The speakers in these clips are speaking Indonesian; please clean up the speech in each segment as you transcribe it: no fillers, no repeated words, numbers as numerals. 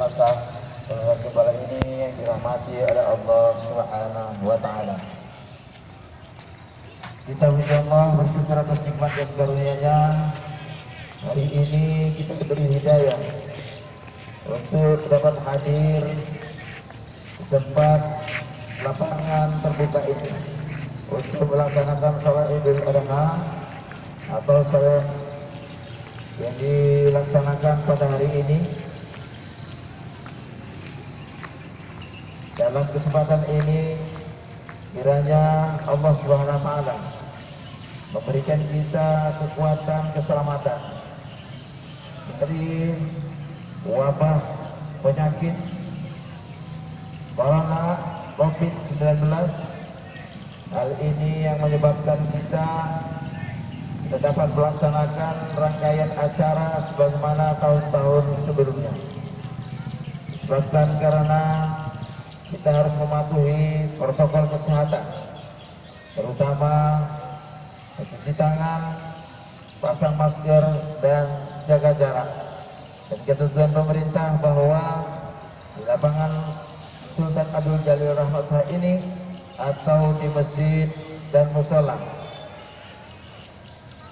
masa gembala ini yang dirahmati oleh Allah Subhanahu wa Ta'ala. Kita puji Allah, bersyukur atas nikmat dan karunia-Nya. Hari ini kita diberi hidayah untuk dapat hadir di tempat lapangan terbuka ini untuk melaksanakan sholat Idul Adha atau sholat yang dilaksanakan pada hari ini. Dalam kesempatan ini kiranya Allah Subhanahu wa Ta'ala memberikan kita kekuatan, keselamatan dari wabah penyakit corona COVID-19. Hal ini yang menyebabkan kita dapat melaksanakan rangkaian acara sebagaimana tahun-tahun sebelumnya. Disebabkan karena kita harus mematuhi protokol kesehatan, terutama mencuci tangan, pasang masker, dan jaga jarak. Dan ketentuan pemerintah bahwa di lapangan Sultan Abdul Jalil Rahmat Shah ini atau di masjid dan musola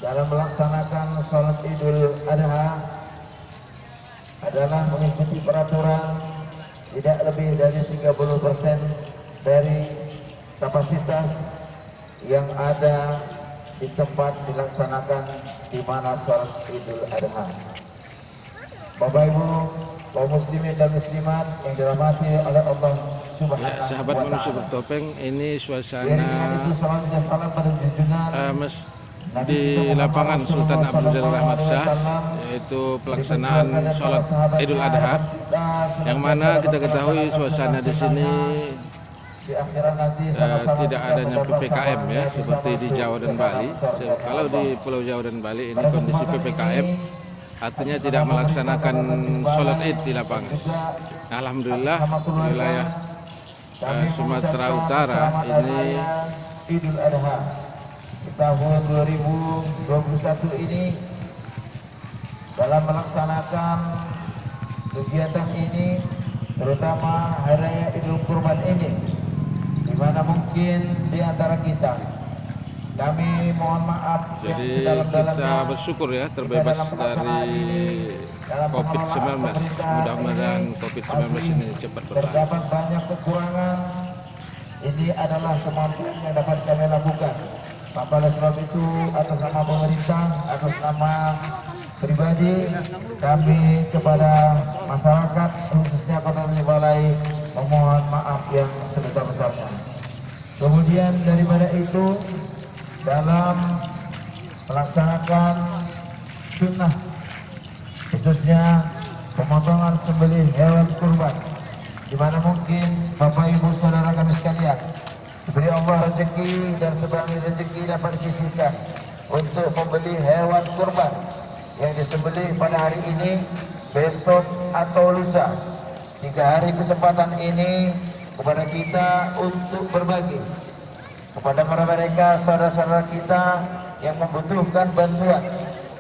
dalam melaksanakan sholat Idul Adha adalah mengikuti peraturan tidak lebih dari 30% dari kapasitas yang ada di tempat dilaksanakan di mana sholat Idul Adha. Bapak Ibu, kaum muslimin dan muslimat yang dirahmati oleh Allah Subhanahu wa Ta'ala. Sahabat manusia bertopeng, ini suasana di lapangan Sultan Abdul Jalil Rahmat Shah, yaitu pelaksanaan sholat Idul Adha, yang mana kita ketahui suasana di sini tidak adanya PPKM ya, seperti di Jawa dan Bali. Kalau di Pulau Jawa dan Bali ini kondisi PPKM, artinya tidak melaksanakan sholat Id di lapangan. Alhamdulillah wilayah Sumatera Utara ini Idul Adha di tahun 2021 ini dalam melaksanakan kegiatan ini, terutama Hari Raya Idul Kurban ini, di mana mungkin di antara kita, kami mohon maaf yang sedalam-dalamnya. Kita bersyukur ya terbebas dari COVID-19. Mudah-mudahan COVID-19 ini cepat berlalu. Terdapat banyak kekurangan. Ini adalah kemampuan yang dapat kami lakukan. Maka oleh sebab itu, atas nama pemerintah, atas nama pribadi, kami kepada masyarakat khususnya Kota Tasikmalaya memohon maaf yang sebesar-besarnya. Kemudian daripada itu, dalam melaksanakan sunnah, khususnya pemotongan sembelih hewan kurban, di mana mungkin Bapak Ibu Saudara kami sekalian diberi Allah rezeki dan sebagian rezeki dapat disisihkan untuk membeli hewan kurban yang disembelih pada hari ini, besok atau lusa. 3 hari kesempatan ini kepada kita untuk berbagi kepada mereka saudara-saudara kita yang membutuhkan bantuan,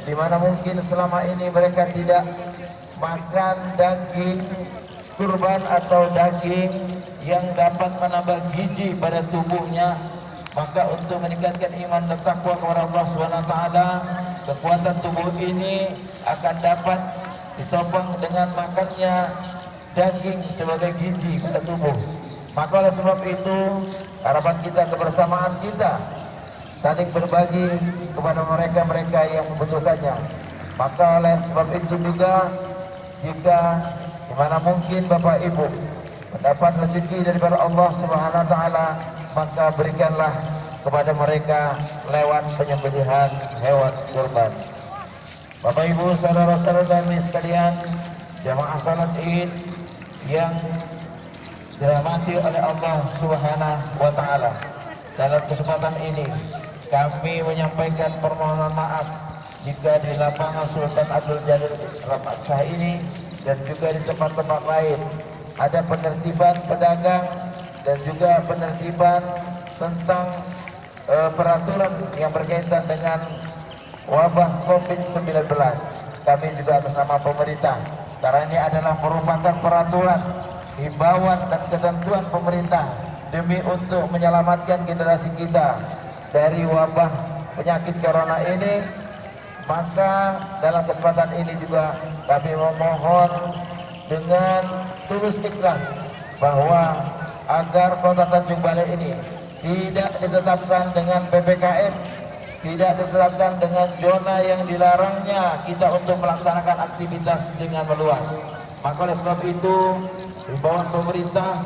di mana mungkin selama ini mereka tidak makan daging kurban atau daging yang dapat menambah gizi pada tubuhnya. Maka untuk meningkatkan iman dan takwa kepada Allah Subhanahu wa Ta'ala, kekuatan tubuh ini akan dapat ditopang dengan makannya daging sebagai gizi pada tubuh. Maka oleh sebab itu, harapan kita, kebersamaan kita, saling berbagi kepada mereka-mereka yang membutuhkannya. Maka oleh sebab itu juga, jika dimana mungkin Bapak Ibu mendapat rezeki daripada Allah Subhanahu wa Ta'ala, maka berikanlah kepada mereka lewat penyembelihan hewan kurban. Bapak Ibu, saudara-saudara kami sekalian, jamaah salat Id yang dirahmati oleh Allah Subhanahu wa Ta'ala, dalam kesempatan ini kami menyampaikan permohonan maaf jika di lapangan Sultan Abdul Jalil Rahmat Shah ini dan juga di tempat-tempat lain ada penertiban pedagang dan juga penertiban tentang peraturan yang berkaitan dengan wabah COVID-19. Kami juga atas nama pemerintah karena ini adalah merupakan peraturan, himbauan dan ketentuan pemerintah demi untuk menyelamatkan generasi kita dari wabah penyakit corona ini. Maka dalam kesempatan ini juga kami memohon dengan tulus ikhlas bahwa agar Kota Tanjung Balai ini tidak ditetapkan dengan PPKM, tidak ditetapkan dengan zona yang dilarangnya kita untuk melaksanakan aktivitas dengan meluas. Maka oleh sebab itu, himbauan pemerintah,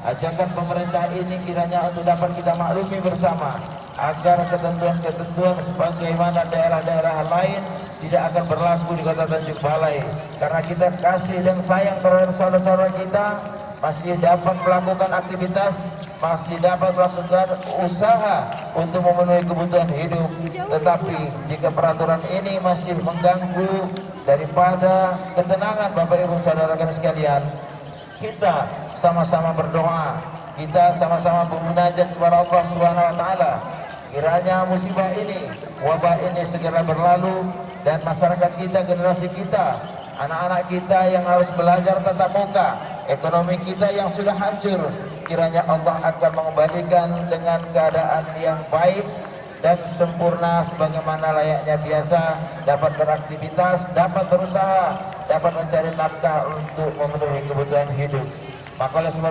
ajakan pemerintah ini kiranya untuk dapat kita maklumi bersama, agar ketentuan-ketentuan sebagaimana daerah-daerah lain tidak akan berlaku di Kota Tanjung Balai. Karena kita kasih dan sayang terhadap saudara-saudara kita, masih dapat melakukan aktivitas, masih dapat melakukan usaha untuk memenuhi kebutuhan hidup. Tetapi jika peraturan ini masih mengganggu daripada ketenangan Bapak Ibu Saudara kami sekalian, kita sama-sama berdoa, kita sama-sama bermunajat kepada Allah Subhanahu wa taala. Kiranya musibah ini, wabah ini segera berlalu dan masyarakat kita, generasi kita, anak-anak kita yang harus belajar tatap muka, ekonomi kita yang sudah hancur, kiranya Allah akan mengembalikan dengan keadaan yang baik dan sempurna sebagaimana layaknya biasa, dapat beraktivitas, dapat berusaha, dapat mencari nafkah untuk memenuhi kebutuhan hidup. Maka oleh sebab